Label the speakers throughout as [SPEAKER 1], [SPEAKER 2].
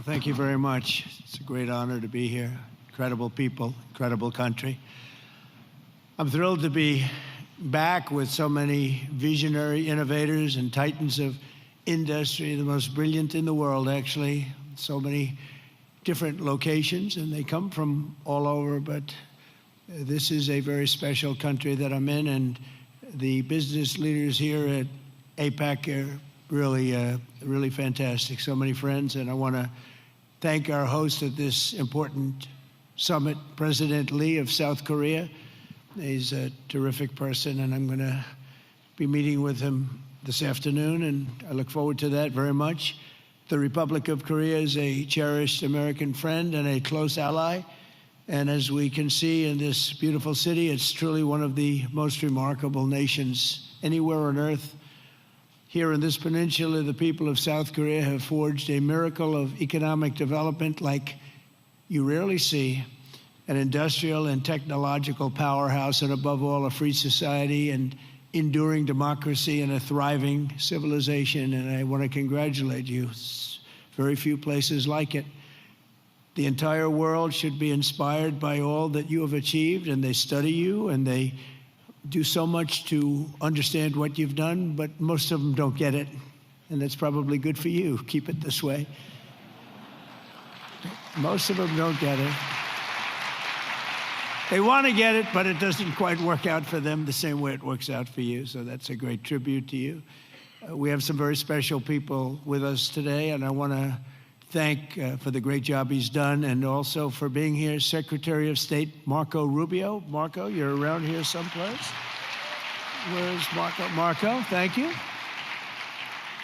[SPEAKER 1] Well, thank you very much. It's a great honor to be here. Incredible people, incredible country. I'm thrilled to be back with so many visionary innovators and titans of industry, the most brilliant in the world, actually. So many different locations, and they come from all over, but this is a very special country that I'm in, and the business leaders here at APEC are really fantastic. So many friends, and I want to thank our host at this important summit, President Lee of South Korea. He's a terrific person, and I'm going to be meeting with him this afternoon, and I look forward to that very much. The Republic of Korea is a cherished American friend and a close ally, and as we can see in this beautiful city, it's truly one of the most remarkable nations anywhere on earth. Here in this peninsula, the people of South Korea have forged a miracle of economic development like you rarely see, an industrial and technological powerhouse, and above all, a free society and enduring democracy and a thriving civilization, and I want to congratulate you. It's very few places like it. The entire world should be inspired by all that you have achieved, and they study you, and they do so much to understand what you've done, but most of them don't get it, and that's probably good for you. Keep it this way. Most of them don't get it. They want to get it, but it doesn't quite work out for them the same way it works out for you, so that's a great tribute to you. We have some very special people with us today, and I want to thank for the great job he's done, and also for being here, Secretary of State Marco Rubio. Marco, you're around here someplace. Where's Marco? Marco, thank you.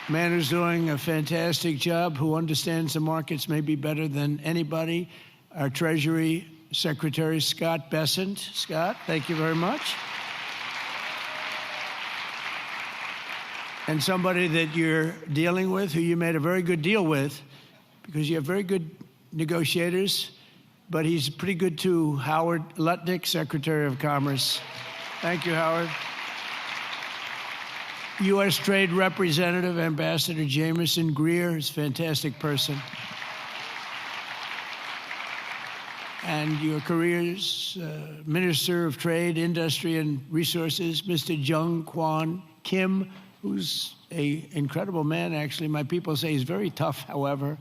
[SPEAKER 1] Man who's doing a fantastic job, who understands the markets maybe better than anybody. Our Treasury Secretary, Scott Bessent. Scott, thank you very much. And somebody that you're dealing with, who you made a very good deal with, because you have very good negotiators, but he's pretty good too. Howard Lutnick, Secretary of Commerce. Thank you, Howard. U.S. Trade Representative, Ambassador Jameson Greer is a fantastic person. And your Korea's Minister of Trade, Industry, and Resources, Mr. Jung Kwon Kim, who's an incredible man, actually. My people say he's very tough, however.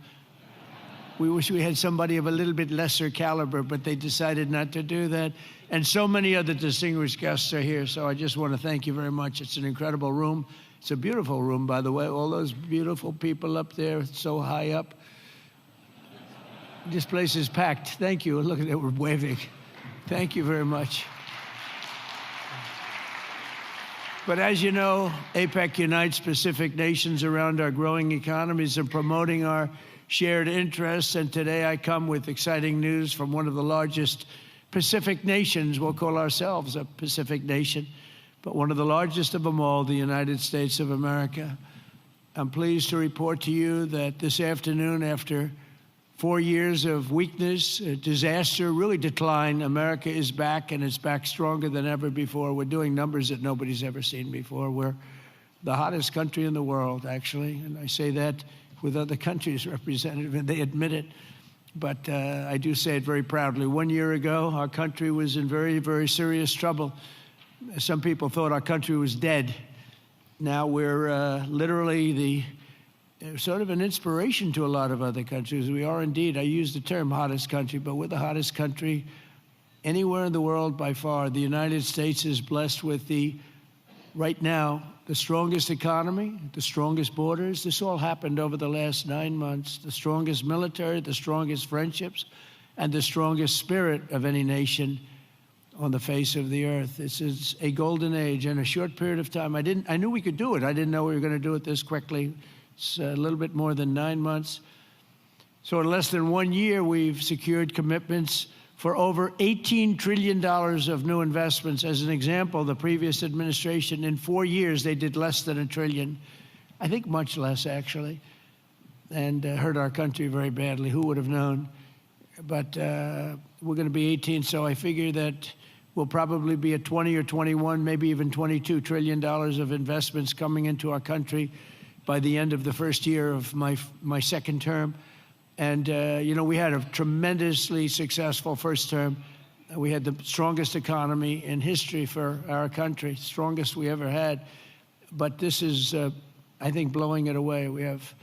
[SPEAKER 1] We wish we had somebody of a little bit lesser caliber, but they decided not to do that. And so many other distinguished guests are here, so I just want to thank you very much. It's an incredible room. It's a beautiful room, by the way. All those beautiful people up there, so high up. This place is packed. Thank you. Look at that, we're waving. Thank you very much. But as you know, APEC unites Pacific nations around our growing economies and promoting our shared interests, and today I come with exciting news from one of the largest Pacific nations. We'll call ourselves a Pacific nation, but one of the largest of them all, the United States of America. I'm pleased to report to you that this afternoon, after 4 years of weakness, disaster, really decline, America is back, and it's back stronger than ever before. We're doing numbers that nobody's ever seen before. We're the hottest country in the world, actually, and I say that with other countries represented, and they admit it. But I do say it very proudly. 1 year ago, our country was in very, very serious trouble. Some people thought our country was dead. Now we're literally the sort of an inspiration to a lot of other countries. We are indeed, I use the term hottest country, but we're the hottest country anywhere in the world by far. The United States is blessed with right now, the strongest economy, the strongest borders. This all happened over the last 9 months. The strongest military, the strongest friendships, and the strongest spirit of any nation on the face of the earth. This is a golden age in a short period of time. I knew we could do it. I didn't know we were going to do it this quickly. It's a little bit more than 9 months. So in less than 1 year, we've secured commitments for over $18 trillion of new investments. As an example, the previous administration, in 4 years, they did less than $1 trillion. I think much less, actually, and hurt our country very badly. Who would have known? But we're going to be 18, so I figure that we'll probably be at 20 or 21, maybe even $22 trillion of investments coming into our country by the end of the first year of my second term. And, we had a tremendously successful first term. We had the strongest economy in history for our country, strongest we ever had. But this is, I think, blowing it away. We have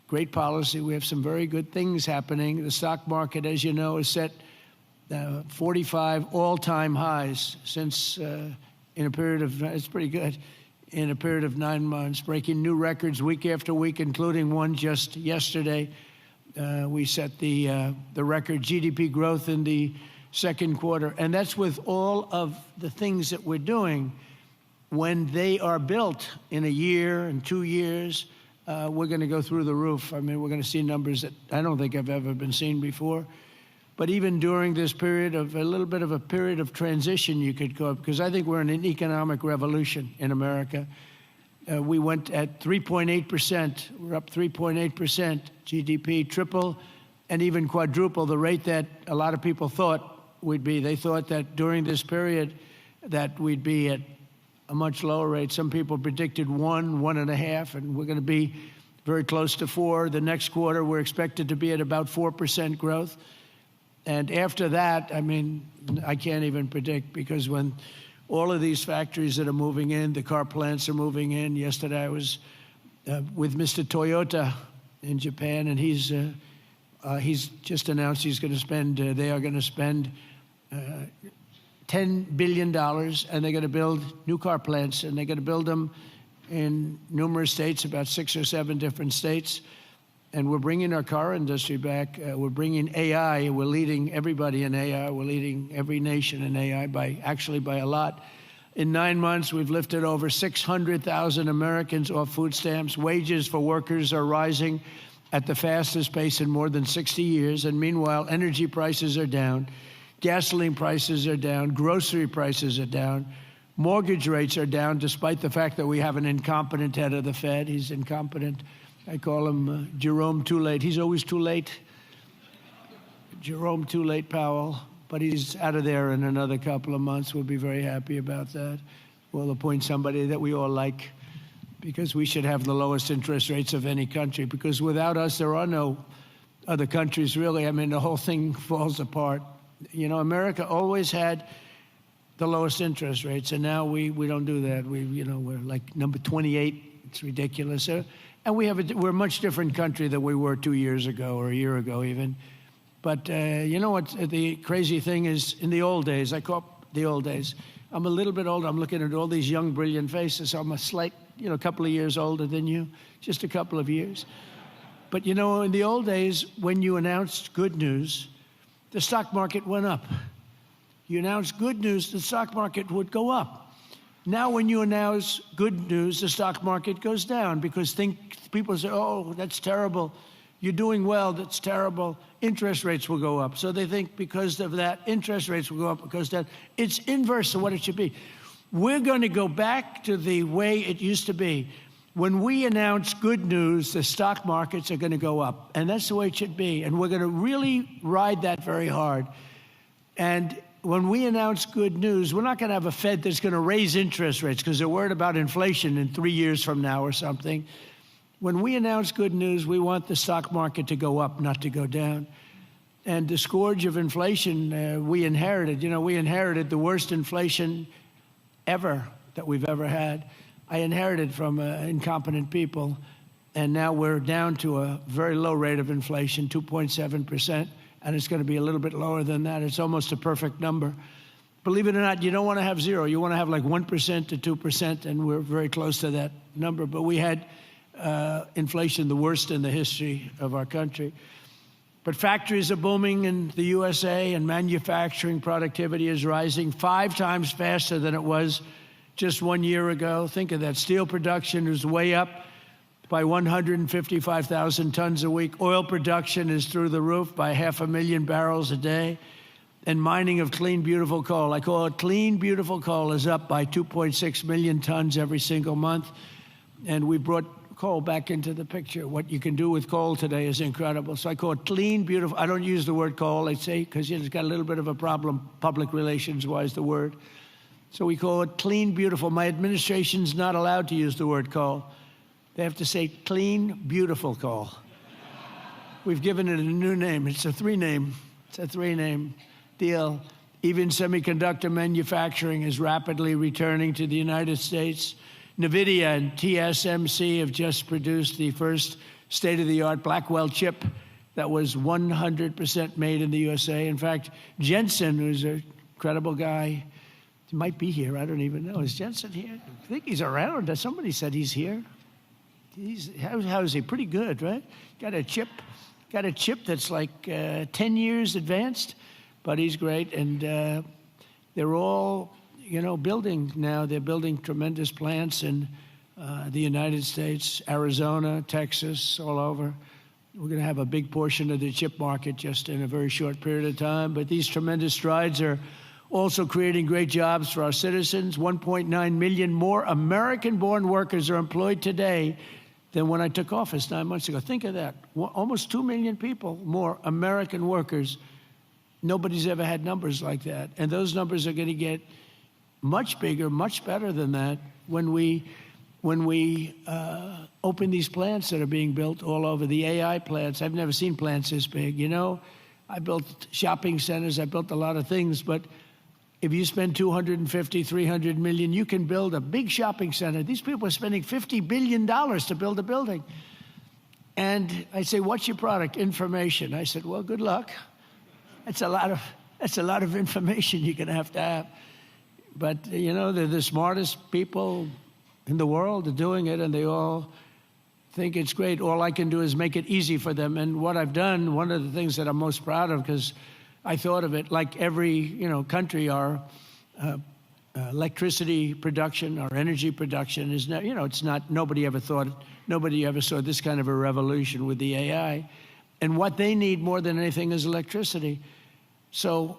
[SPEAKER 1] great policy. We have some very good things happening. The stock market, as you know, is set 45 all-time highs since in a period of, it's pretty good, in a period of 9 months, breaking new records week after week, including one just yesterday. We set the record GDP growth in the second quarter. And that's with all of the things that we're doing. When they are built in a year and 2 years, we're going to go through the roof. I mean, we're going to see numbers that I don't think have ever been seen before. But even during this period of a little bit of a period of transition, you could call it, because I think we're in an economic revolution in America. We went at 3.8%. We're up 3.8% GDP, triple and even quadruple the rate that a lot of people thought we'd be. They thought that during this period that we'd be at a much lower rate. Some people predicted 1.5, and we're going to be very close to 4. The next quarter, we're expected to be at about 4% growth. And after that, I mean, I can't even predict, because when all of these factories that are moving in, the car plants are moving in. Yesterday, I was with Mr. Toyota in Japan, and he's just announced he's going to spend, they are going to spend $10 billion, and they're going to build new car plants, and they're going to build them in numerous states, about 6 or 7 different states. And we're bringing our car industry back. We're bringing AI. We're leading everybody in AI. We're leading every nation in AI by a lot. In 9 months, we've lifted over 600,000 Americans off food stamps. Wages for workers are rising at the fastest pace in more than 60 years. And meanwhile, energy prices are down. Gasoline prices are down. Grocery prices are down. Mortgage rates are down, despite the fact that we have an incompetent head of the Fed. He's incompetent. I call him Jerome Too Late. He's always too late. Jerome Too Late Powell. But he's out of there in another couple of months. We'll be very happy about that. We'll appoint somebody that we all like, because we should have the lowest interest rates of any country, because without us, there are no other countries, really. I mean, the whole thing falls apart. You know, America always had the lowest interest rates, and now we don't do that. We're like number 28. It's ridiculous. And we're a much different country than we were 2 years ago or a year ago even. But you know what the crazy thing is? In the old days, I call it the old days. I'm a little bit older. I'm looking at all these young, brilliant faces. I'm a slight, couple of years older than you, just a couple of years. But in the old days, when you announced good news, the stock market went up. You announced good news, the stock market would go up. Now, when you announce good news, the stock market goes down, because people say, oh, that's terrible. You're doing well, that's terrible. Interest rates will go up. So they think because of that, interest rates will go up because that. It's inverse of what it should be. We're going to go back to the way it used to be. When we announce good news, the stock markets are going to go up. And that's the way it should be. And we're going to really ride that very hard. And when we announce good news, we're not going to have a Fed that's going to raise interest rates because they're worried about inflation in 3 years from now or something. When we announce good news, we want the stock market to go up, not to go down. And the scourge of inflation we inherited. We inherited the worst inflation ever that we've ever had. I inherited from incompetent people, and now we're down to a very low rate of inflation, 2.7%, and it's going to be a little bit lower than that. It's almost a perfect number. Believe it or not, you don't want to have zero. You want to have like 1% to 2%, and we're very close to that number. But we had inflation the worst in the history of our country. But factories are booming in the USA, and manufacturing productivity is rising 5 times faster than it was just 1 year ago. Think of that. Steel production is way up by 155,000 tons a week. Oil production is through the roof by 500,000 barrels a day. And mining of clean, beautiful coal, I call it clean, beautiful coal, is up by 2.6 million tons every single month. And we brought coal back into the picture. What you can do with coal today is incredible. So I call it clean, beautiful. I don't use the word coal, I say, because it's got a little bit of a problem, public relations-wise, the word. So we call it clean, beautiful. My administration's not allowed to use the word coal. They have to say clean, beautiful coal. We've given it a new name. It's a three-name deal. Even semiconductor manufacturing is rapidly returning to the United States. NVIDIA and TSMC have just produced the first state-of-the-art Blackwell chip that was 100% made in the USA. In fact, Jensen, who's an incredible guy, he might be here. I don't even know. Is Jensen here? I think he's around. Somebody said he's here. How is he? Pretty good, right? Got a chip that's like 10 years advanced, but he's great. And they're all, building now. They're building tremendous plants in the United States, Arizona, Texas, all over. We're going to have a big portion of the chip market just in a very short period of time. But these tremendous strides are also creating great jobs for our citizens. 1.9 million more American-born workers are employed today than when I took office 9 months ago. Think of that. Almost 2 million people more American workers. Nobody's ever had numbers like that. And those numbers are going to get much bigger, much better than that when we open these plants that are being built all over, the AI plants. I've never seen plants this big. I built shopping centers. I built a lot of things. But if you spend $250, $300 million, you can build a big shopping center. These people are spending $50 billion to build a building. And I say, what's your product? Information. I said, well, good luck. That's a lot of information you're going to have. But, they're the smartest people in the world are doing it, and they all think it's great. All I can do is make it easy for them. And what I've done, one of the things that I'm most proud of, because I thought of it like every, country, our electricity production, our energy production is not, it's not, nobody ever saw this kind of a revolution with the AI. And what they need more than anything is electricity. So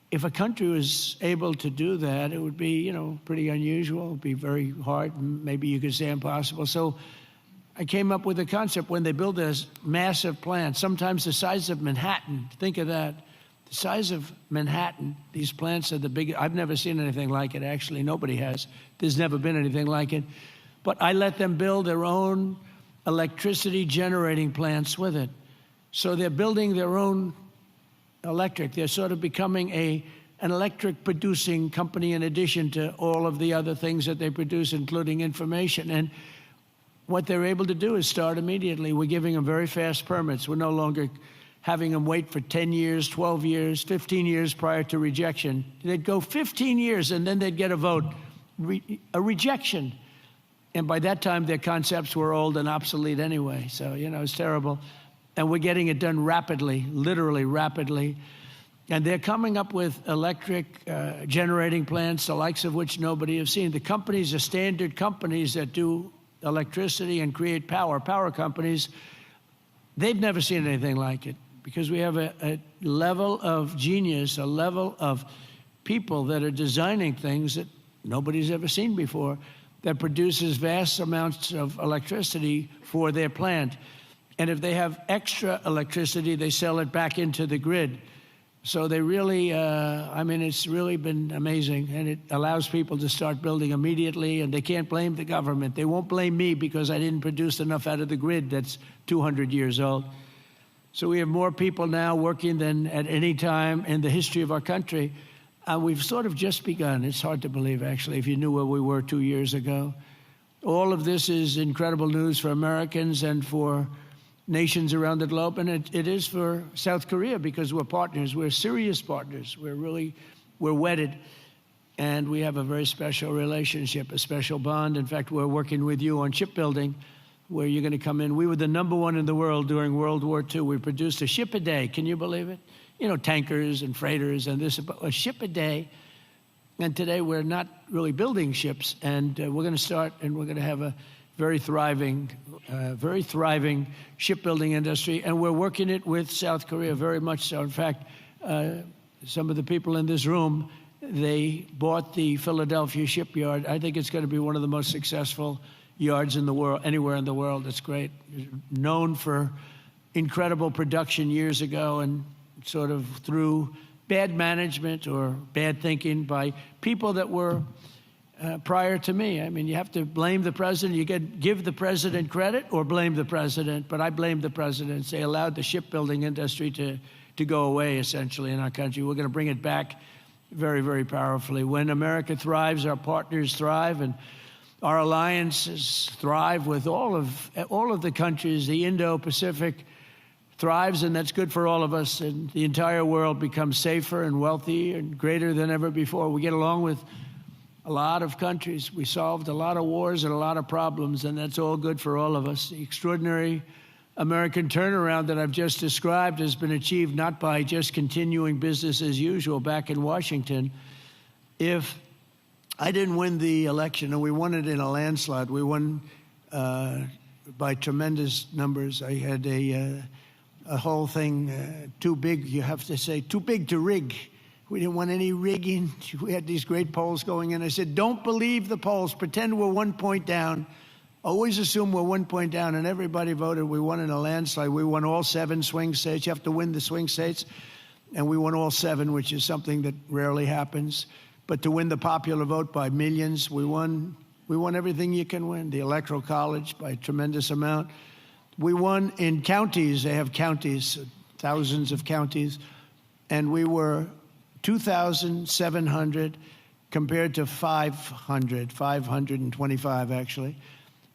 [SPEAKER 1] if a country was able to do that, it would be, pretty unusual. It would be very hard, maybe you could say impossible. So I came up with a concept when they build this massive plant, sometimes the size of Manhattan. Think of that. The size of Manhattan, these plants are the biggest. I've never seen anything like it, actually. Nobody has. There's never been anything like it. But I let them build their own electricity generating plants with it. So they're building their own electric. They're sort of becoming an electric producing company in addition to all of the other things that they produce, including information. And what they're able to do is start immediately. We're giving them very fast permits. We're no longer having them wait for 10 years, 12 years, 15 years prior to rejection. They'd go 15 years and then they'd get a vote, a rejection. And by that time, their concepts were old and obsolete anyway. So, it's terrible. And we're getting it done rapidly, literally rapidly. And they're coming up with electric generating plants, the likes of which nobody has seen. The companies are standard companies that do electricity and create power companies. They've never seen anything like it because we have a level of genius, a level of people that are designing things that nobody's ever seen before that produces vast amounts of electricity for their plant. And if they have extra electricity, they sell it back into the grid. So they really, it's really been amazing. And it allows people to start building immediately, and they can't blame the government. They won't blame me because I didn't produce enough out of the grid that's 200 years old. So we have more people now working than at any time in the history of our country. We've sort of just begun. It's hard to believe, actually, if you knew where we were 2 years ago. All of this is incredible news for Americans and for nations around the globe, and it is for South Korea because we're partners. We're serious partners. We're wedded, and we have a very special relationship, a special bond. In fact, we're working with you on shipbuilding, where you're going to come in. We were the #1 in the world during World War II. We produced a ship a day. Can you believe it? Tankers and freighters and this, a ship a day. And today we're not really building ships, and we're going to start, and we're going to have a very thriving shipbuilding industry, and we're working it with South Korea very much so. In fact, some of the people in this room, they bought the Philadelphia shipyard. I think it's going to be one of the most successful yards in the world, anywhere in the world. It's great. Known for incredible production years ago, and sort of through bad management or bad thinking by people that were prior to me. I mean, you have to blame the president. You can give the president credit or blame the president, but I blame the president. They allowed the shipbuilding industry to go away, essentially, in our country. We're going to bring it back very, very powerfully. When America thrives, our partners thrive, and our alliances thrive with all of the countries. The Indo-Pacific thrives, and that's good for all of us, and the entire world becomes safer and wealthy and greater than ever before. We get along with a lot of countries. We solved a lot of wars and a lot of problems, and that's all good for all of us. The extraordinary American turnaround that I've just described has been achieved not by just continuing business as usual back in Washington. If I didn't win the election, and we won it in a landslide, we won by tremendous numbers. I had a whole thing too big, you have to say, too big to rig. We didn't want any rigging. We had these great polls going in. I said, don't believe the polls. Pretend we're 1 point down. Always assume we're 1 point down. And everybody voted. We won in a landslide. We won all 7 swing states. You have to win the swing states. And we won all 7, which is something that rarely happens. But to win the popular vote by millions, we won everything you can win. The Electoral College by a tremendous amount. We won in counties. They have counties, thousands of counties. And we were 2,700 compared to 525 actually.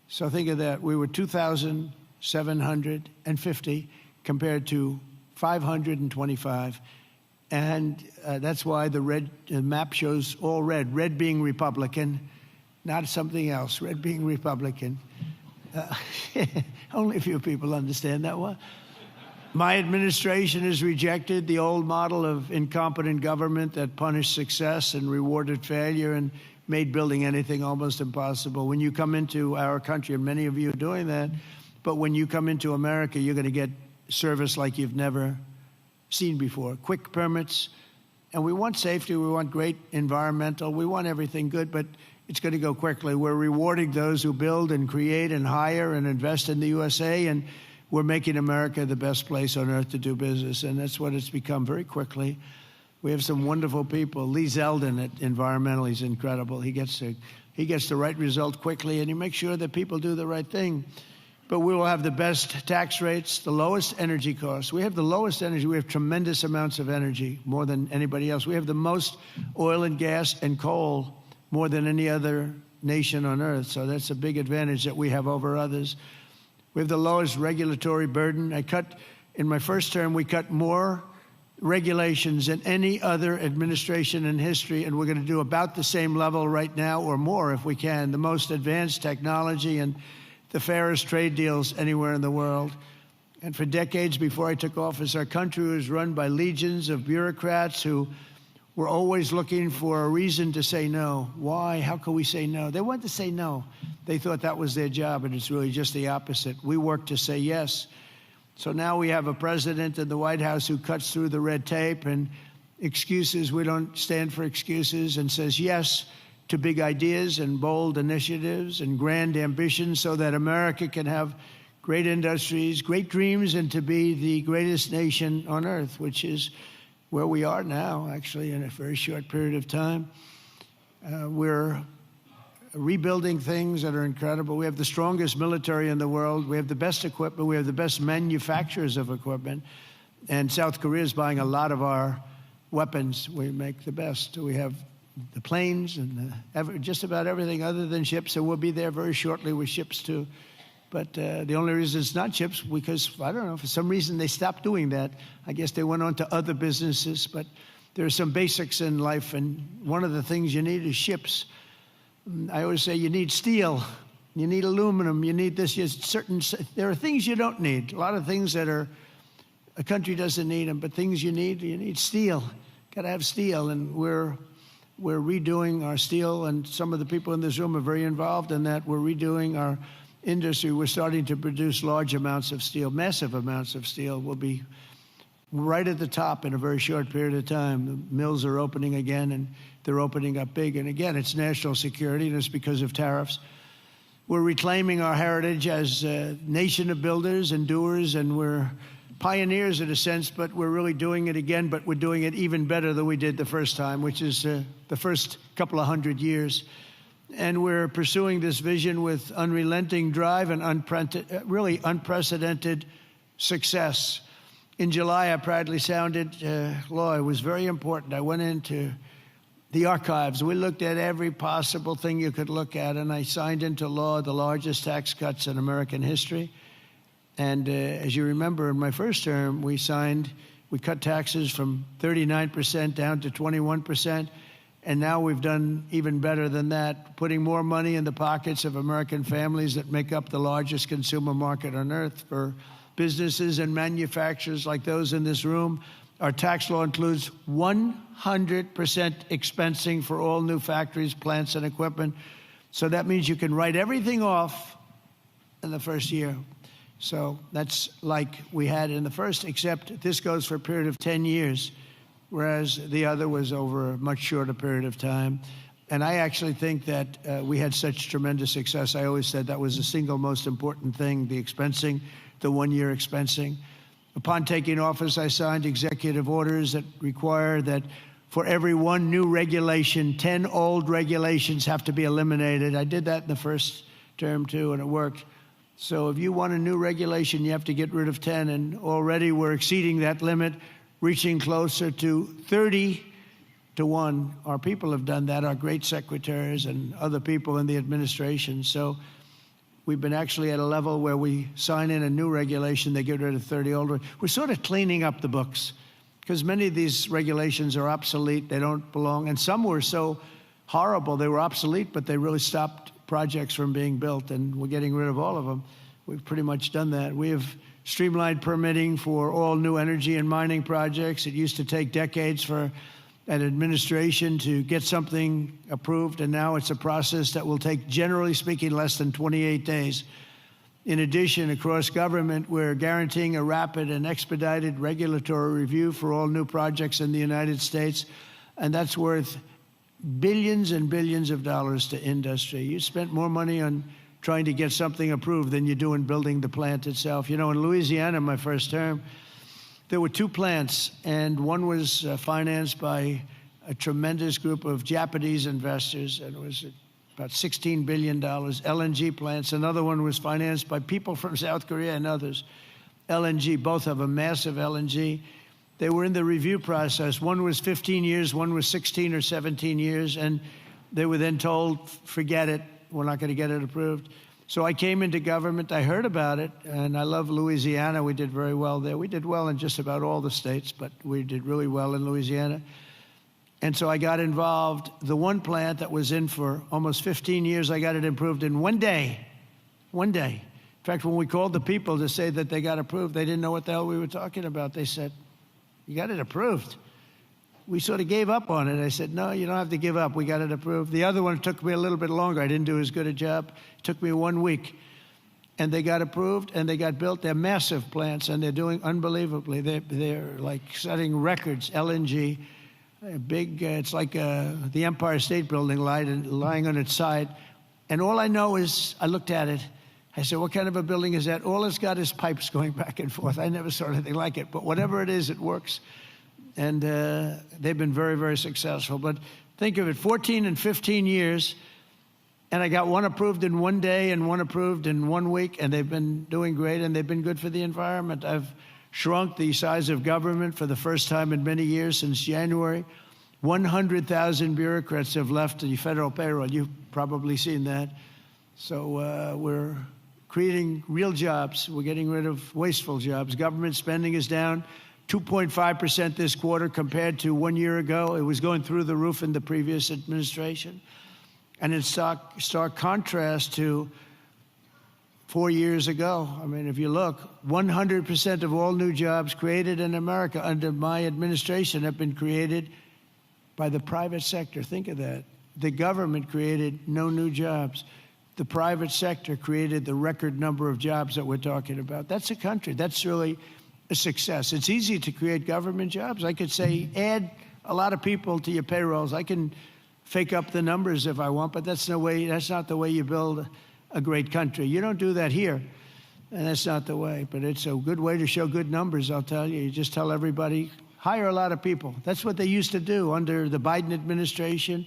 [SPEAKER 1] So think of that. We were 2,750 compared to 525. And that's why the map shows all red. Red being Republican, not something else. Red being Republican. Only a few people understand that one. My administration has rejected the old model of incompetent government that punished success and rewarded failure and made building anything almost impossible. When you come into our country, and many of you are doing that, but when you come into America, you're going to get service like you've never seen before. Quick permits, and we want safety, we want great environmental, we want everything good, but it's going to go quickly. We're rewarding those who build and create and hire and invest in the USA, and we're making America the best place on earth to do business, and that's what it's become very quickly. We have some wonderful people. Lee Zeldin at Environmental, he's incredible. He gets the right result quickly, and he makes sure that people do the right thing. But we will have the best tax rates, the lowest energy costs. We have the lowest energy. We have tremendous amounts of energy, more than anybody else. We have the most oil and gas and coal, more than any other nation on earth. So that's a big advantage that we have over others. We have the lowest regulatory burden. In my first term, we cut more regulations than any other administration in history, and we're going to do about the same level right now or more if we can. The most advanced technology and the fairest trade deals anywhere in the world. And for decades before I took office, our country was run by legions of bureaucrats who were always looking for a reason to say no. Why? How can we say no? They wanted to say no. They thought that was their job, and it's really just the opposite. We work to say yes. So now we have a president in the White House who cuts through the red tape and excuses. We don't stand for excuses, and says yes to big ideas and bold initiatives and grand ambitions so that America can have great industries, great dreams, and to be the greatest nation on earth, which is where we are now, actually, in a very short period of time. We're rebuilding things that are incredible. We have the strongest military in the world. We have the best equipment. We have the best manufacturers of equipment. And South Korea is buying a lot of our weapons. We make the best. We have the planes and just about everything other than ships. And we'll be there very shortly with ships, too. But the only reason it's not ships, because, I don't know, for some reason they stopped doing that. I guess they went on to other businesses. But there are some basics in life, and one of the things you need is ships. I always say you need steel, you need aluminum, you need this. There are things you don't need. A lot of things that a country doesn't need them, but things you need steel. Got to have steel, and we're redoing our steel, and some of the people in this room are very involved in that. We're redoing our industry. We're starting to produce large amounts of steel, massive amounts of steel. We'll be right at the top in a very short period of time. The mills are opening again, and they're opening up big. And again, it's national security, and it's because of tariffs. We're reclaiming our heritage as a nation of builders and doers, and we're pioneers in a sense, but we're really doing it again, but we're doing it even better than we did the first time, which is the first couple of 100 years. And we're pursuing this vision with unrelenting drive and really unprecedented success. In July, I proudly sounded law. It was very important. I went into the archives. We looked at every possible thing you could look at, and I signed into law the largest tax cuts in American history. And as you remember, in my first term, we cut taxes from 39% down to 21%. And now we've done even better than that, putting more money in the pockets of American families that make up the largest consumer market on earth. For businesses and manufacturers like those in this room, our tax law includes 100% expensing for all new factories, plants, and equipment. So that means you can write everything off in the first year. So that's like we had in the first, except this goes for a period of 10 years. Whereas the other was over a much shorter period of time. And I actually think that we had such tremendous success. I always said that was the single most important thing, the expensing, the one-year expensing. Upon taking office, I signed executive orders that require that for every one new regulation, 10 old regulations have to be eliminated. I did that in the first term, too, and it worked. So if you want a new regulation, you have to get rid of 10, and already we're exceeding that limit, reaching closer to 30 to 1. Our people have done that, our great secretaries and other people in the administration. So we've been actually at a level where we sign in a new regulation, they get rid of 30 old. We're sort of cleaning up the books because many of these regulations are obsolete, they don't belong. And some were so horrible, they were obsolete, but they really stopped projects from being built, and we're getting rid of all of them. We've pretty much done that. We have streamlined permitting for all new energy and mining projects. It used to take decades for an administration to get something approved, and now it's a process that will take, generally speaking, less than 28 days. In addition, across government, we're guaranteeing a rapid and expedited regulatory review for all new projects in the United States, and that's worth billions and billions of dollars to industry. You spent more money on trying to get something approved than you do in building the plant itself. You know, in Louisiana, my first term, there were 2 plants, and one was financed by a tremendous group of Japanese investors, and it was about $16 billion, LNG plants. Another one was financed by people from South Korea and others. LNG, both have a massive LNG. They were in the review process. One was 15 years, one was 16 or 17 years, and they were then told, forget it, we're not going to get it approved. So I came into government, I heard about it, and I love Louisiana. We did very well there. We did well in just about all the states, but we did really well in Louisiana. And so I got involved. The one plant that was in for almost 15 years, I got it approved in 1 day. 1 day. In fact, when we called the people to say that they got approved, they didn't know what the hell we were talking about. They said, you got it approved. We sort of gave up on it. I said, no, you don't have to give up. We got it approved. The other one took me a little bit longer. I didn't do as good a job. It took me 1 week. And they got approved, and they got built. They're massive plants, and they're doing unbelievably. They're like setting records, LNG. Big, it's like the Empire State Building lying on its side. And all I know is, I looked at it. I said, what kind of a building is that? All it's got is pipes going back and forth. I never saw anything like it. But whatever it is, it works. And they've been very, very successful. But think of it, 14 and 15 years, and I got one approved in 1 day and one approved in 1 week, and they've been doing great, and they've been good for the environment. I've shrunk the size of government for the first time in many years since January. 100,000 bureaucrats have left the federal payroll. You've probably seen that. So we're creating real jobs. We're getting rid of wasteful jobs. Government spending is down 2.5% this quarter compared to 1 year ago. It was going through the roof in the previous administration. And in stark contrast to 4 years ago. I mean, if you look, 100% of all new jobs created in America under my administration have been created by the private sector. Think of that. The government created no new jobs. The private sector created the record number of jobs that we're talking about. That's a country. That's really a success. It's easy to create government jobs. I could say, add a lot of people to your payrolls. I can fake up the numbers if I want, but that's not the way you build a great country. You don't do that here, and that's not the way. But it's a good way to show good numbers, I'll tell you. You just tell everybody, hire a lot of people. That's what they used to do under the Biden administration.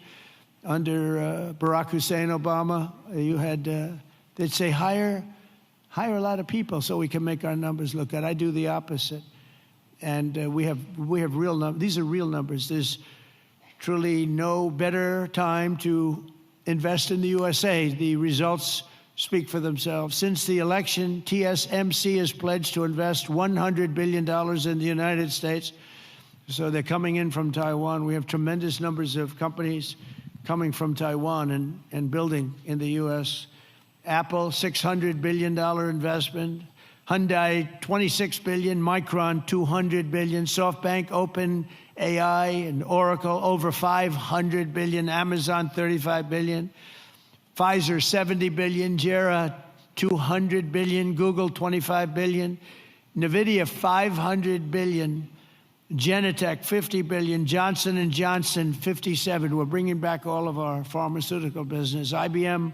[SPEAKER 1] Under Barack Hussein Obama, you had, they'd say, hire a lot of people so we can make our numbers look good. I do the opposite. And we have real numbers. These are real numbers. There's truly no better time to invest in the USA. The results speak for themselves. Since the election, TSMC has pledged to invest $100 billion in the United States. So they're coming in from Taiwan. We have tremendous numbers of companies coming from Taiwan and building in the U.S. Apple, $600 billion investment. Hyundai, $26 billion. Micron, $200 billion. SoftBank, OpenAI, and Oracle, over $500 billion. Amazon, $35 billion. Pfizer, $70 billion. Jera, $200 billion. Google, $25 billion. NVIDIA, $500 billion. Genentech, $50 billion. Johnson & Johnson, $57. We're bringing back all of our pharmaceutical business. IBM,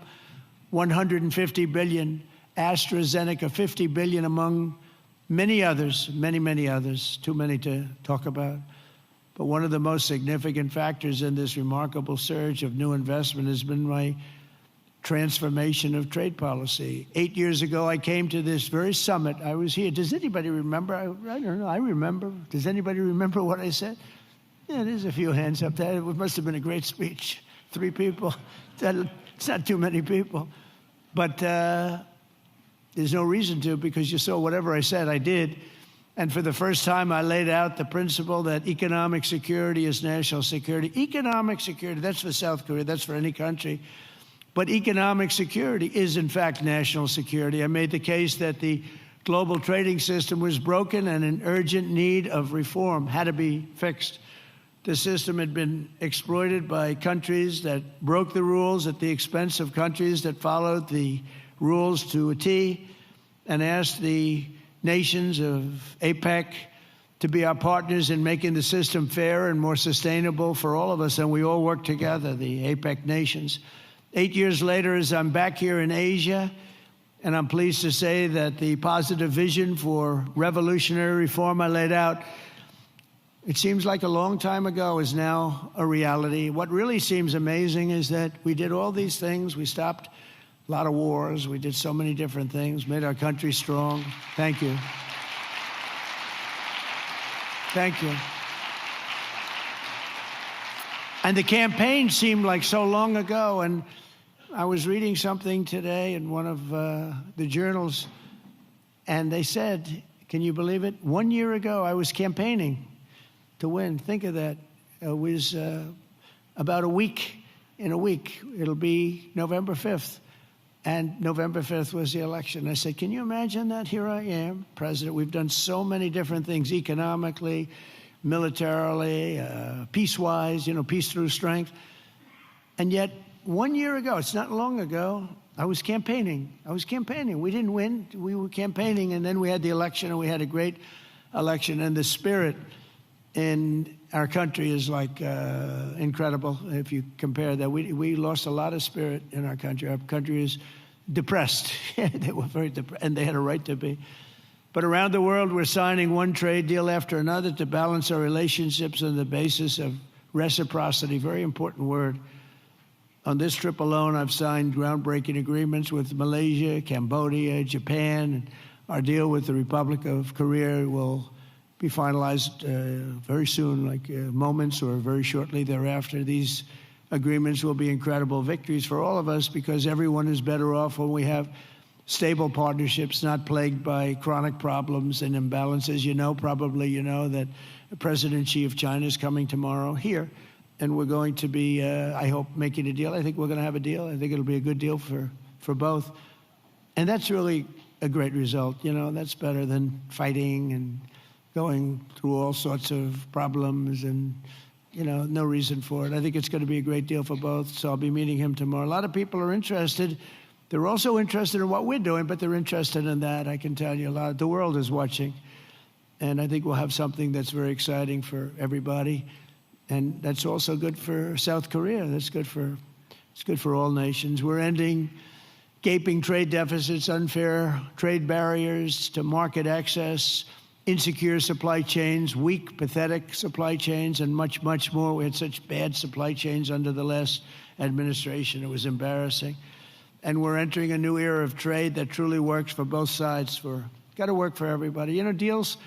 [SPEAKER 1] $150 billion. AstraZeneca, $50 billion, among many others, many others, too many to talk about. But one of the most significant factors in this remarkable surge of new investment has been my transformation of trade policy. 8 years ago, I came to this very summit. I was here. Does anybody remember? I don't know. I remember. Does anybody remember what I said? Yeah, there's a few hands up there. It must have been a great speech. 3 people. It's not too many people. But there's no reason to, because you saw whatever I said, I did. And for the first time, I laid out the principle that economic security is national security. Economic security, that's for South Korea, that's for any country. But economic security is, in fact, national security. I made the case that the global trading system was broken and in urgent need of reform, had to be fixed. The system had been exploited by countries that broke the rules at the expense of countries that followed the rules to a T, and asked the nations of APEC to be our partners in making the system fairer and more sustainable for all of us, and we all work together, the APEC nations. 8 years later, as I'm back here in Asia, and I'm pleased to say that the positive vision for revolutionary reform I laid out, it seems like a long time ago, is now a reality. What really seems amazing is that we did all these things. We stopped a lot of wars. We did so many different things, made our country strong. Thank you. Thank you. And the campaign seemed like so long ago. And I was reading something today in one of the journals, and they said, can you believe it? 1 year ago, I was campaigning to win. Think of that. It was about a week. In a week, it'll be November 5th. And November 5th was the election. I said, can you imagine that? Here I am, president. We've done so many different things, economically, militarily, peace-wise, peace through strength. And yet, 1 year ago, it's not long ago, I was campaigning. We didn't win. We were campaigning, and then we had the election, and we had a great election. And the spirit in our country is like incredible if you compare that. We lost a lot of spirit in our country. Our country is depressed. They were very depressed, and they had a right to be. But around the world, we're signing one trade deal after another to balance our relationships on the basis of reciprocity. Very important word. On this trip alone, I've signed groundbreaking agreements with Malaysia, Cambodia, Japan. And our deal with the Republic of Korea will be finalized very soon, like moments or very shortly thereafter. These agreements will be incredible victories for all of us, because everyone is better off when we have stable partnerships, not plagued by chronic problems and imbalances. Probably you know that President Xi of China is coming tomorrow here, and we're going to be, I hope, making a deal. I think we're going to have a deal. I think it'll be a good deal for both. And that's really a great result. That's better than fighting and going through all sorts of problems and, no reason for it. I think it's going to be a great deal for both, so I'll be meeting him tomorrow. A lot of people are interested. They're also interested in what we're doing, but they're interested in that, I can tell you a lot. The world is watching, and I think we'll have something that's very exciting for everybody, and that's also good for South Korea. It's good for all nations. We're ending gaping trade deficits, unfair trade barriers to market access, insecure supply chains, weak, pathetic supply chains, and much, much more. We had such bad supply chains under the last administration. It was embarrassing. And we're entering a new era of trade that truly works for both sides. Got to work for everybody. You know, deals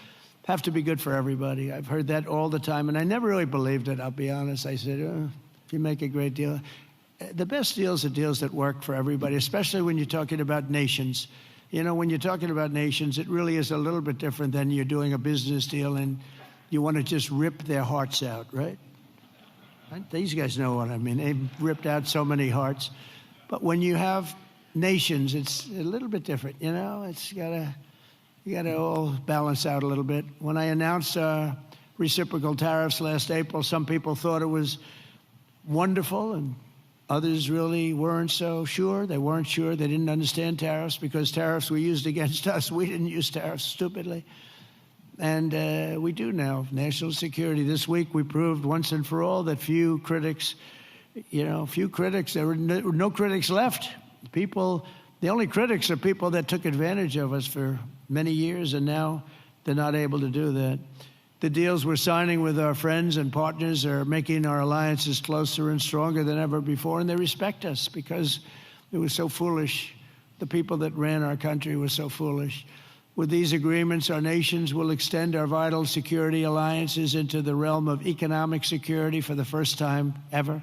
[SPEAKER 1] have to be good for everybody. I've heard that all the time, and I never really believed it, I'll be honest. I said, if you make a great deal. The best deals are deals that work for everybody, especially when you're talking about nations. You know, when you're talking about nations, it really is a little bit different than you're doing a business deal and you want to just rip their hearts out, right? These guys know what I mean. They've ripped out so many hearts. But when you have nations, it's a little bit different, you know? You gotta all balance out a little bit. When I announced reciprocal tariffs last April, some people thought it was wonderful, and others really weren't so sure. They weren't sure. They didn't understand tariffs because tariffs were used against us. We didn't use tariffs stupidly. And we do now. National security. This week we proved once and for all that there were no critics left. The only critics are people that took advantage of us for many years, and now they're not able to do that. The deals we're signing with our friends and partners are making our alliances closer and stronger than ever before, and they respect us because it was so foolish. The people that ran our country were so foolish. With these agreements, our nations will extend our vital security alliances into the realm of economic security for the first time ever.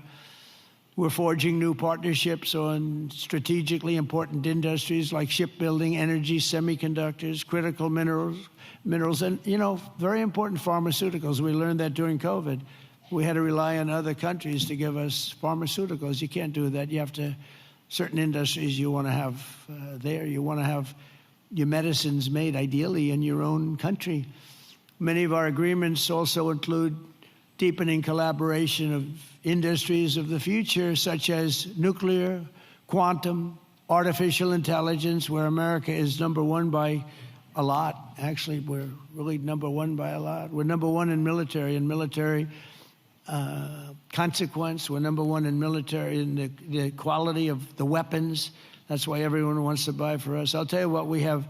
[SPEAKER 1] We're forging new partnerships on strategically important industries like shipbuilding, energy, semiconductors, critical minerals, and, very important pharmaceuticals. We learned that during COVID. We had to rely on other countries to give us pharmaceuticals. You can't do that. You have to, certain industries you want to have there. You want to have your medicines made ideally in your own country. Many of our agreements also include deepening collaboration of industries of the future, such as nuclear, quantum, artificial intelligence, where America is number one by a lot. Actually, we're really number one by a lot. We're number one in military consequence. We're number one in military, in the quality of the weapons. That's why everyone wants to buy for us. I'll tell you what we have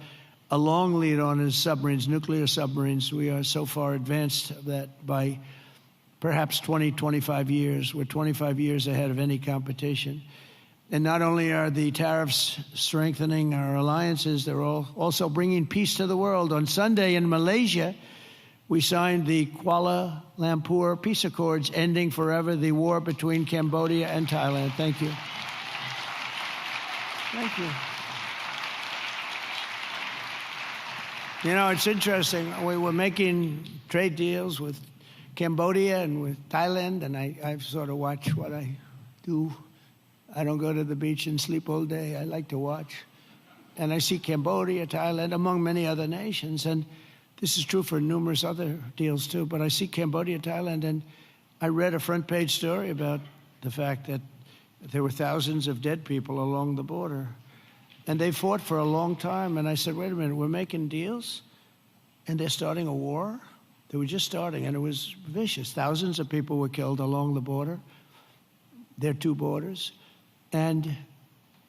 [SPEAKER 1] a long lead on is submarines, nuclear submarines. We are so far advanced that by perhaps 20, 25 years. We're 25 years ahead of any competition. And not only are the tariffs strengthening our alliances, they're also bringing peace to the world. On Sunday in Malaysia, we signed the Kuala Lumpur Peace Accords, ending forever the war between Cambodia and Thailand. Thank you. Thank you. You know, it's interesting. We were making trade deals with Cambodia and with Thailand, and I sort of watch what I do. I don't go to the beach and sleep all day. I like to watch. And I see Cambodia, Thailand, among many other nations. And this is true for numerous other deals, too. But I see Cambodia, Thailand, and I read a front-page story about the fact that there were thousands of dead people along the border. And they fought for a long time. And I said, wait a minute, we're making deals? And they're starting a war? They were just starting, and it was vicious. Thousands of people were killed along the border, their two borders. And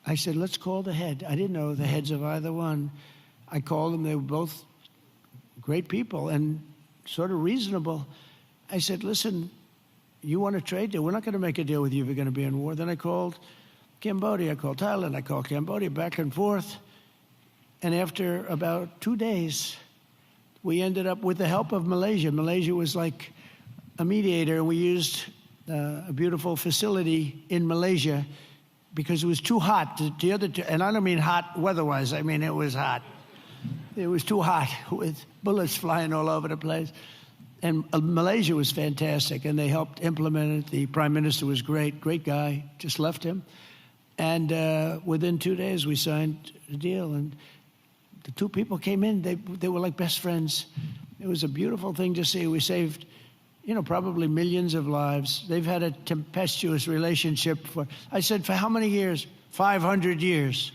[SPEAKER 1] I said, let's call the head. I didn't know the heads of either one. I called them. They were both great people and sort of reasonable. I said, listen, you want a trade deal? We're not going to make a deal with you if you're going to be in war. Then I called Cambodia. I called Thailand. I called Cambodia, back and forth. And after about 2 days, we ended up with the help of Malaysia. Malaysia was like a mediator. We used a beautiful facility in Malaysia because it was too hot. The other two, and I don't mean hot weather-wise. I mean it was hot. It was too hot with bullets flying all over the place. And Malaysia was fantastic, and they helped implement it. The prime minister was great guy. Just left him. And within 2 days, we signed a deal. And the two people came in. They were like best friends. It was a beautiful thing to see. We saved, probably millions of lives. They've had a tempestuous relationship for, I said, for how many years? 500 years.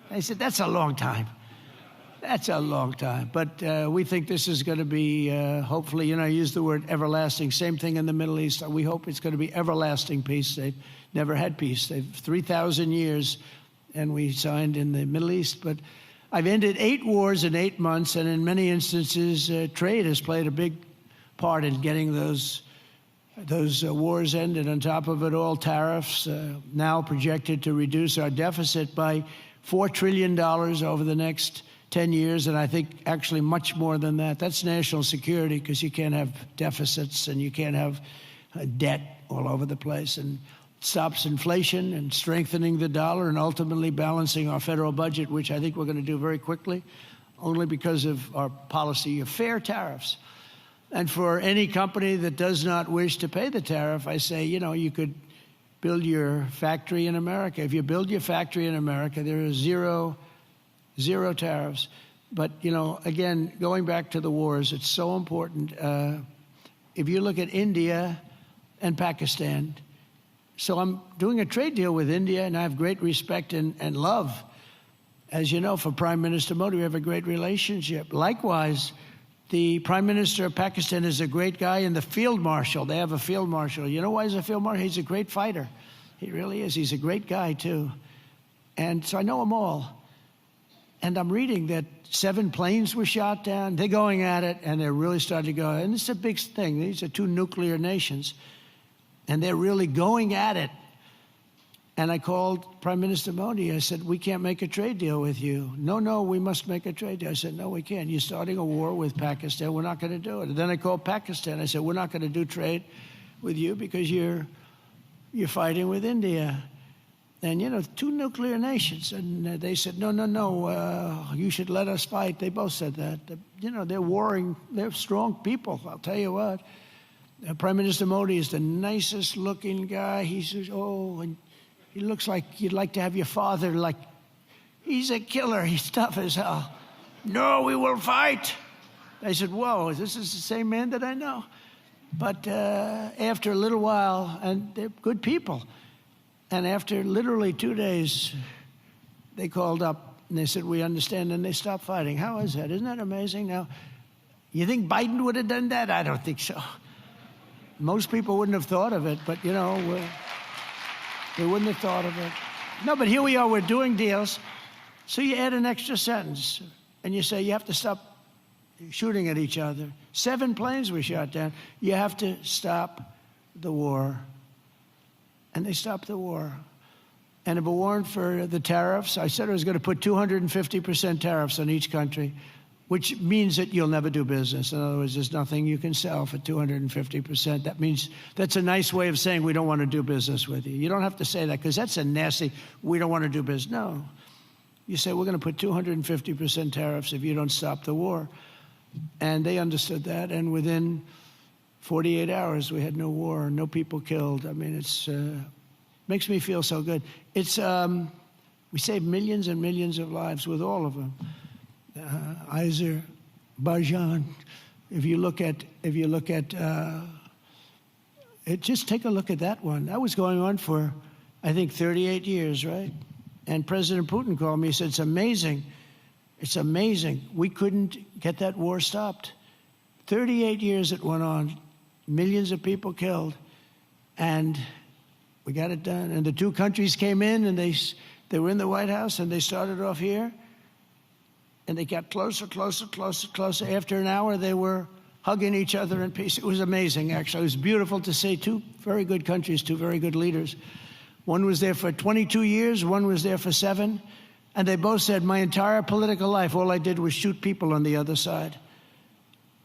[SPEAKER 1] They said, that's a long time. That's a long time. But we think this is going to be, hopefully, I use the word everlasting. Same thing in the Middle East. We hope it's going to be everlasting peace. They've never had peace. They've 3,000 years, and we signed in the Middle East. But I've ended 8 wars in 8 months, and in many instances, trade has played a big part in getting those wars ended. On top of it all, tariffs now projected to reduce our deficit by $4 trillion over the next 10 years, and I think actually much more than that. That's national security, because you can't have deficits and you can't have debt all over the place. And stops inflation and strengthening the dollar and ultimately balancing our federal budget, which I think we're going to do very quickly, only because of our policy of fair tariffs. And for any company that does not wish to pay the tariff, I say, you could build your factory in America. If you build your factory in America, there is zero tariffs. But, again, going back to the wars, it's so important. If you look at India and Pakistan, so I'm doing a trade deal with India, and I have great respect and love. As you know, for Prime Minister Modi, we have a great relationship. Likewise, the Prime Minister of Pakistan is a great guy, and the field marshal, they have a field marshal. You know why he's a field marshal? He's a great fighter. He really is. He's a great guy, too. And so I know them all. And I'm reading that 7 planes were shot down. They're going at it, and they're really starting to go. And it's a big thing. These are 2 nuclear nations. And they're really going at it. And I called Prime Minister Modi. I said, we can't make a trade deal with you. No, we must make a trade deal. I said, no, we can't. You're starting a war with Pakistan. We're not going to do it. And then I called Pakistan. I said, we're not going to do trade with you because you're fighting with India. And, 2 nuclear nations. And they said, no, you should let us fight. They both said that. They're warring. They're strong people, I'll tell you what. Prime Minister Modi is the nicest looking guy. He says, and he looks like you'd like to have your father, he's a killer. He's tough as hell. No, we will fight. I said, whoa, this is the same man that I know. But after a little while, and they're good people, and after literally 2 days, they called up and they said, we understand, and they stopped fighting. How is that? Isn't that amazing? Now, you think Biden would have done that? I don't think so. Most people wouldn't have thought of it, but, they wouldn't have thought of it. No, but here we are, we're doing deals. So you add an extra sentence, and you say you have to stop shooting at each other. 7 planes were shot down. You have to stop the war. And they stopped the war. And if it weren't for the tariffs, I said I was going to put 250% tariffs on each country, which means that you'll never do business. In other words, there's nothing you can sell for 250%. That means that's a nice way of saying we don't want to do business with you. You don't have to say that, because that's a nasty, we don't want to do business. No. You say we're going to put 250% tariffs if you don't stop the war. And they understood that, and within 48 hours, we had no war, no people killed. I mean, it's makes me feel so good. It's we saved millions and millions of lives with all of them. Azerbaijan. If you look at it, just take a look at that one. That was going on for, I think, 38 years, right? And President Putin called me. He said, "It's amazing. It's amazing. We couldn't get that war stopped. 38 years it went on, millions of people killed, and we got it done." And the 2 countries came in, and they were in the White House, and they started off here. And they got closer, closer, closer, closer. After an hour, they were hugging each other in peace. It was amazing, actually. It was beautiful to see 2 very good countries, 2 very good leaders. One was there for 22 years, one was there for 7. And they both said, my entire political life, all I did was shoot people on the other side.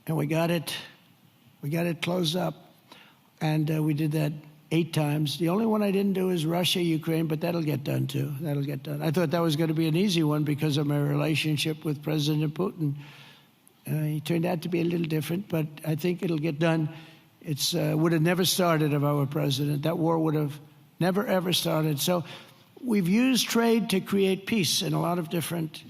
[SPEAKER 1] And we got it closed up. And we did that 8 times. The only one I didn't do is Russia, Ukraine, but that'll get done too. That'll get done. I thought that was going to be an easy one because of my relationship with President Putin. He turned out to be a little different, but I think it'll get done. It would have never started if I were president. That war would have never, ever started. So we've used trade to create peace in a lot of different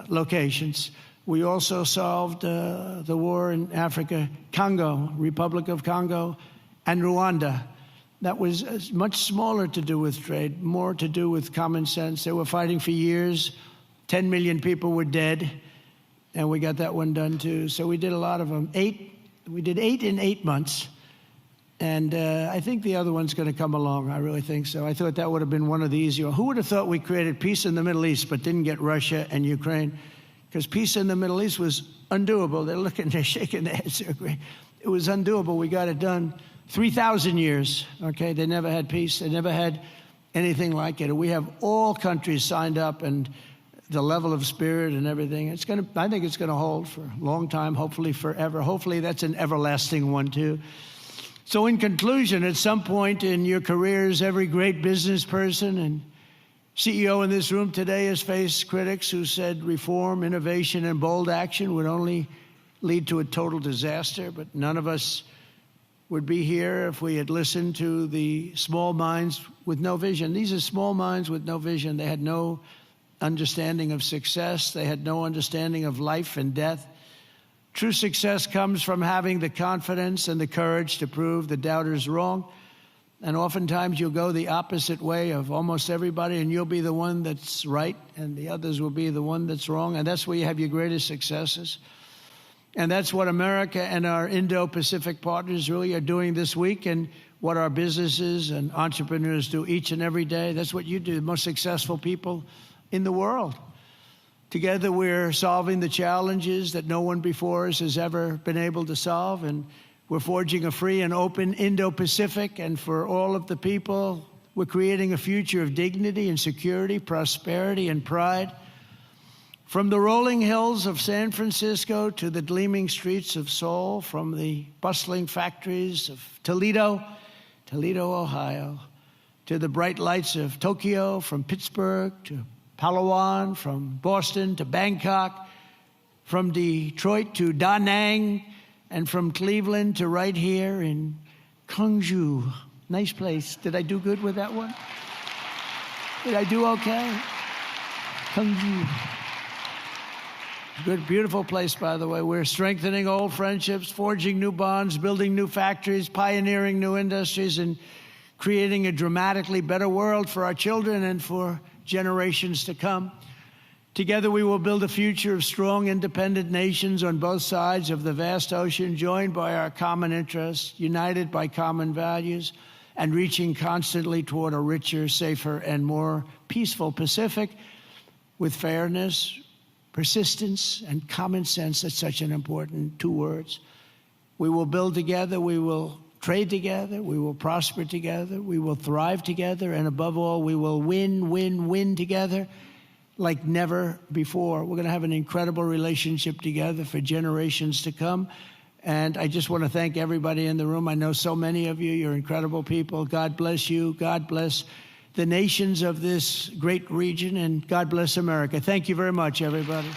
[SPEAKER 1] locations. We also solved the war in Africa, Congo, Republic of Congo, and Rwanda. That was much smaller to do with trade, more to do with common sense. They were fighting for years. 10 million people were dead, and we got that one done too. So we did a lot of them. We did 8 in 8 months, And I think the other one's going to come along. I really think so. I thought that would have been one of the easier. Who would have thought we created peace in the Middle East but didn't get Russia and Ukraine? Because peace in the Middle East was undoable. They're shaking their heads. It was undoable. We got it done. 3,000 years, okay? They never had peace. They never had anything like it. We have all countries signed up, and the level of spirit and everything. I think it's going to hold for a long time, hopefully forever. Hopefully that's an everlasting one, too. So in conclusion, at some point in your careers, every great business person and CEO in this room today has faced critics who said reform, innovation, and bold action would only lead to a total disaster. But none of us would be here if we had listened to the small minds with no vision. These are small minds with no vision. They had no understanding of success. They had no understanding of life and death. True success comes from having the confidence and the courage to prove the doubters wrong. And oftentimes you'll go the opposite way of almost everybody, and you'll be the one that's right, and the others will be the one that's wrong. And that's where you have your greatest successes. And that's what America and our Indo-Pacific partners really are doing this week, and what our businesses and entrepreneurs do each and every day. That's what you do, the most successful people in the world. Together, we're solving the challenges that no one before us has ever been able to solve, and we're forging a free and open Indo-Pacific, and for all of the people, we're creating a future of dignity and security, prosperity and pride. From the rolling hills of San Francisco to the gleaming streets of Seoul, from the bustling factories of Toledo, Ohio, to the bright lights of Tokyo, from Pittsburgh to Palawan, from Boston to Bangkok, from Detroit to Da Nang, and from Cleveland to right here in Gwangju. Nice place. Did I do good with that one? Did I do okay? Gwangju. Good, beautiful place, by the way. We're strengthening old friendships, forging new bonds, building new factories, pioneering new industries, and creating a dramatically better world for our children and for generations to come. Together we will build a future of strong, independent nations on both sides of the vast ocean, joined by our common interests, united by common values, and reaching constantly toward a richer, safer, and more peaceful Pacific with fairness, persistence, and common sense. That's such an important two words. We will build together, we will trade together, we will prosper together, we will thrive together, and above all, we will win together like never before. We're going to have an incredible relationship together for generations to come. And I just want to thank everybody in the room. I know so many of you. You're incredible people. God bless you. God bless the nations of this great region, and God bless America. Thank you very much, everybody.